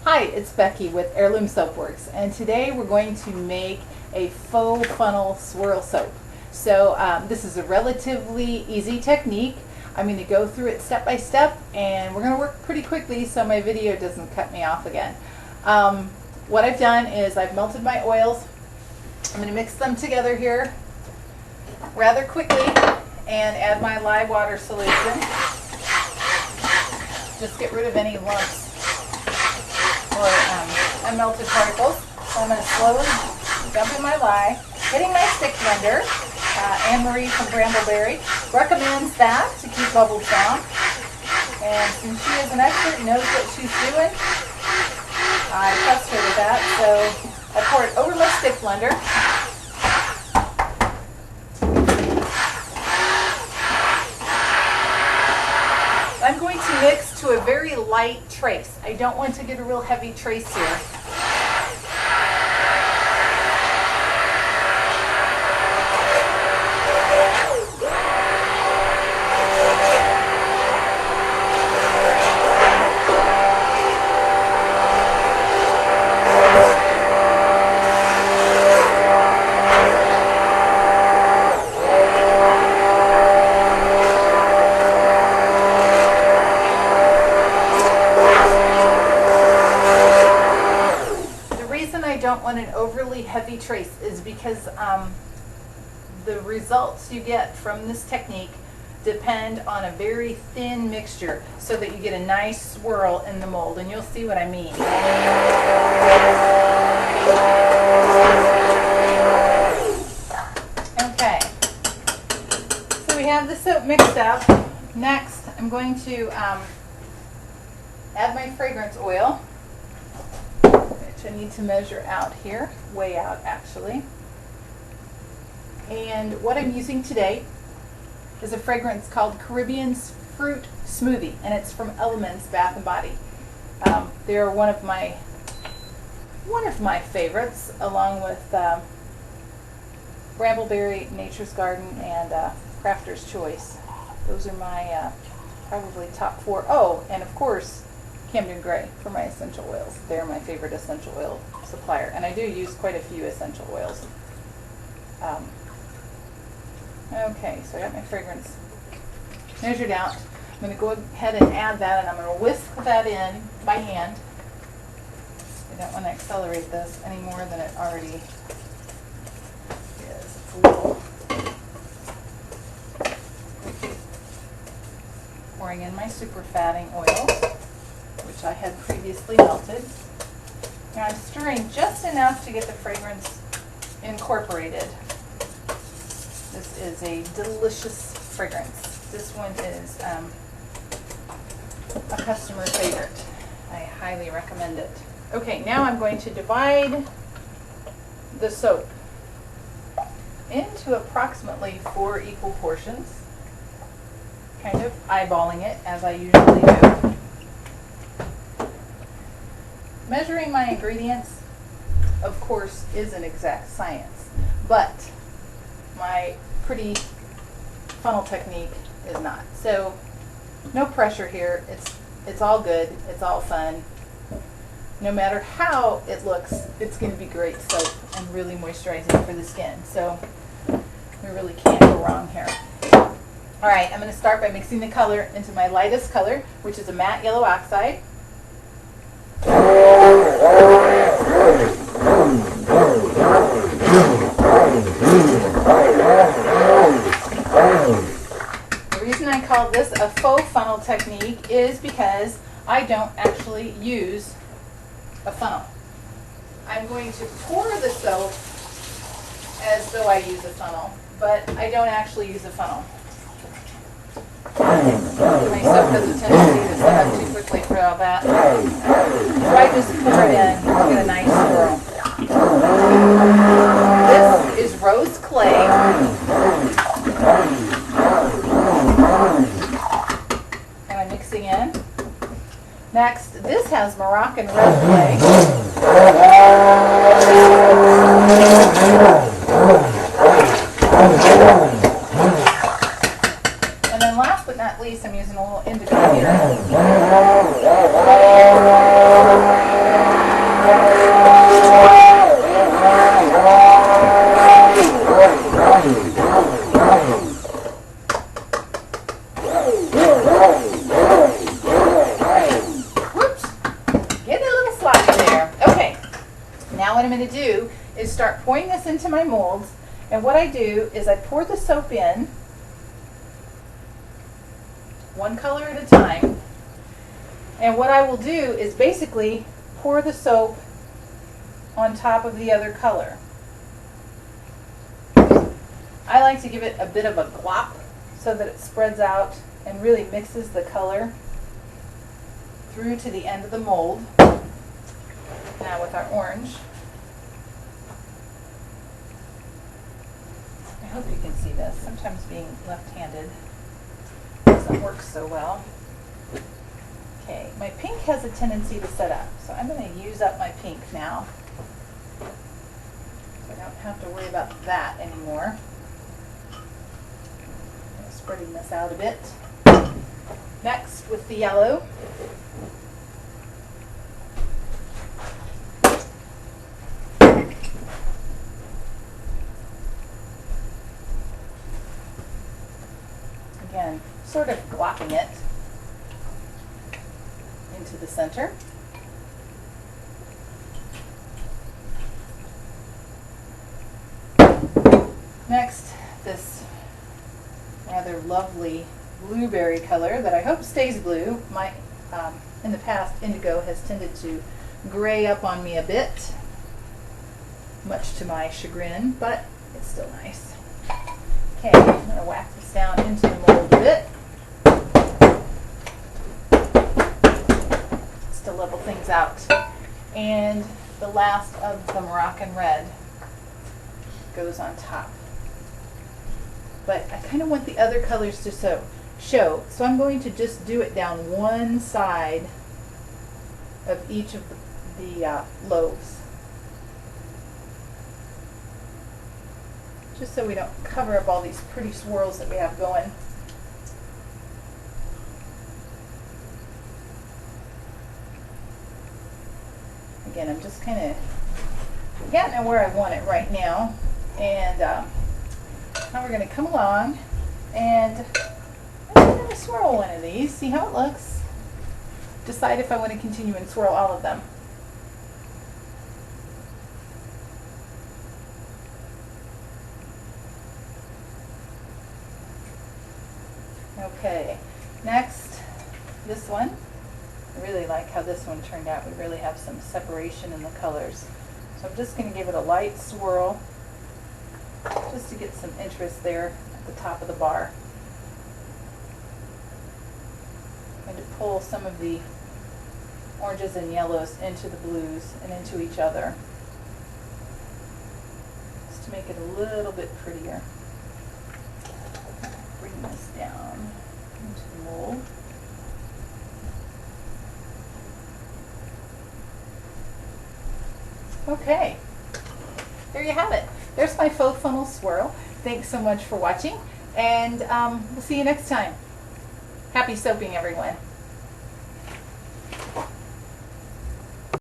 Hi, it's Becky with Heirloom Soapworks, and today we're going to make a faux funnel swirl soap. So this is a relatively easy technique. I'm going to go through it step by step, and we're going to work pretty quickly so my video doesn't cut me off again. What I've done is I've melted my oils. I'm going to mix them together here rather quickly and add my lye water solution. Just get rid of any lumps or unmelted particles. So I'm going to slowly dump in my lye, hitting my stick blender. Anne-Marie from Brambleberry recommends that to keep bubbles down. And since she is an expert and knows what she's doing, I trust her with that. So I pour it over my stick blender. I'm going to mix to a very light trace. I don't want to get a real heavy trace here. Don't want an overly heavy trace is because the results you get from this technique depend on a very thin mixture so that you get a nice swirl in the mold, and you'll see what I mean. Okay, so we have the soap mixed up. Next I'm going to add my fragrance oil. I need to measure out here, way out actually. And what I'm using today is a fragrance called Caribbean's Fruit Smoothie, and it's from Elements Bath and Body. They're one of my favorites, along with Brambleberry, Nature's Garden, and Crafter's Choice. Those are my probably top 4. Oh, and of course Camden Grey for my essential oils. They're my favorite essential oil supplier, and I do use quite a few essential oils. Okay, so I got my fragrance measured out. I'm going to go ahead and add that, and I'm going to whisk that in by hand. I don't want to accelerate this any more than it already is. It's a little. Pouring in my super fatting oils, which I had previously melted. Now I'm stirring just enough to get the fragrance incorporated. This is a delicious fragrance. This one is a customer favorite. I highly recommend it. Okay, now I'm going to divide the soap into approximately 4 equal portions, kind of eyeballing it as I usually do. Measuring my ingredients, of course, is an exact science, but my pretty funnel technique is not. So no pressure here. It's all good. It's all fun. No matter how it looks, it's going to be great soap and really moisturizing for the skin. So we really can't go wrong here. All right, I'm going to start by mixing the color into my lightest color, which is a matte yellow oxide. The reason I call this a faux funnel technique is because I don't actually use a funnel. I'm going to pour the soap as though I use a funnel, but I don't actually use a funnel. My soap has a tendency to set up too quickly for all that. So I just pour it in to get a nice swirl. This is rose clay. And I'm mixing in. Next, this has Moroccan red clay. And then last but not least, I'm using a little indigo here. what I'm going to do is start pouring this into my molds. And what I do is I pour the soap in, one color at a time. And what I will do is basically pour the soap on top of the other color. I like to give it a bit of a glop so that it spreads out and really mixes the color through to the end of the mold. Now with our orange. I hope you can see this. Sometimes being left-handed doesn't work so well. Okay, my pink has a tendency to set up, so I'm going to use up my pink now. So I don't have to worry about that anymore. I'm spreading this out a bit. Next, with the yellow. Again, sort of glopping it into the center. Next, this rather lovely blueberry color that I hope stays blue. In the past, indigo has tended to gray up on me a bit, much to my chagrin, but it's still nice. Okay, I'm going to whack this down into the mold a bit. Just to level things out. And the last of the Moroccan red goes on top. But I kind of want the other colors to show, so I'm going to just do it down one side of each of the loaves. Just so we don't cover up all these pretty swirls that we have going. Again, I'm just kind of getting it where I want it right now. And now we're going to come along and I'm going to swirl one of these, see how it looks. Decide if I want to continue and swirl all of them. Okay, next, this one. I really like how this one turned out. We really have some separation in the colors. So I'm just going to give it a light swirl just to get some interest there at the top of the bar. I'm going to pull some of the oranges and yellows into the blues and into each other, just to make it a little bit prettier. Bring this down into the mold. Okay, there you have it. There's my faux funnel swirl. Thanks so much for watching, and we'll see you next time. Happy soaping, everyone.